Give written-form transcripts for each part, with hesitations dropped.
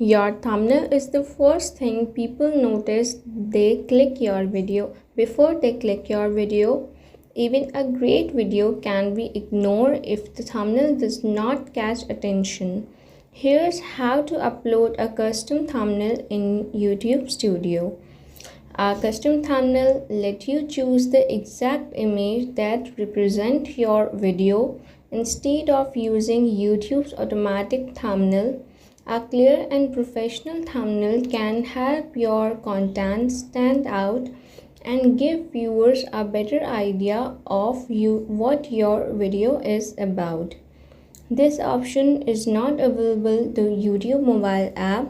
Your thumbnail is the first thing people notice they click your video. Before they click your video, even a great video can be ignored if the thumbnail does not catch attention. Here's how to upload a custom thumbnail in YouTube Studio. A custom thumbnail lets you choose the exact image that represents your video instead of using YouTube's automatic thumbnail. A clear and professional thumbnail can help your content stand out and give viewers a better idea of what your video is about. This option is not available in the YouTube mobile app,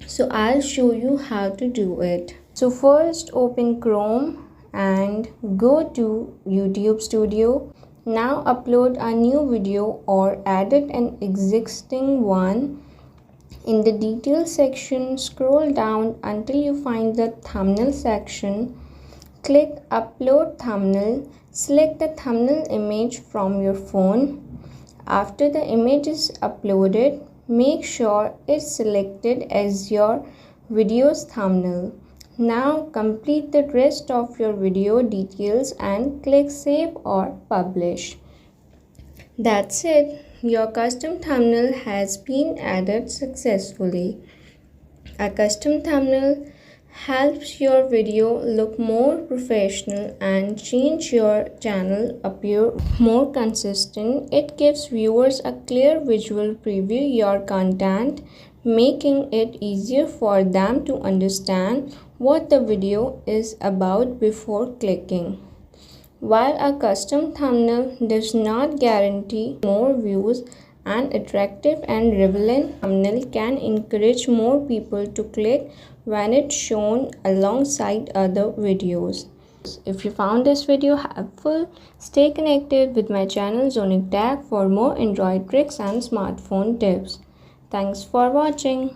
so I'll show you how to do it. So first open Chrome and go to YouTube Studio. Now upload a new video or edit an existing one. In the details section, scroll down until you find the thumbnail section. Click upload thumbnail. Select the thumbnail image from your phone. After the image is uploaded, make sure it's selected as your video's thumbnail. Now complete the rest of your video details and click save or publish. That's it. Your custom thumbnail has been added successfully. A custom thumbnail helps your video look more professional and change your channel appear more consistent. It gives viewers a clear visual preview your content, making it easier for them to understand what the video is about before clicking. While a custom thumbnail does not guarantee more views, an attractive and relevant thumbnail can encourage more people to click when it's shown alongside other videos. If you found this video helpful, stay connected with my channel Zonic Tech for more Android tricks and smartphone tips. Thanks for watching.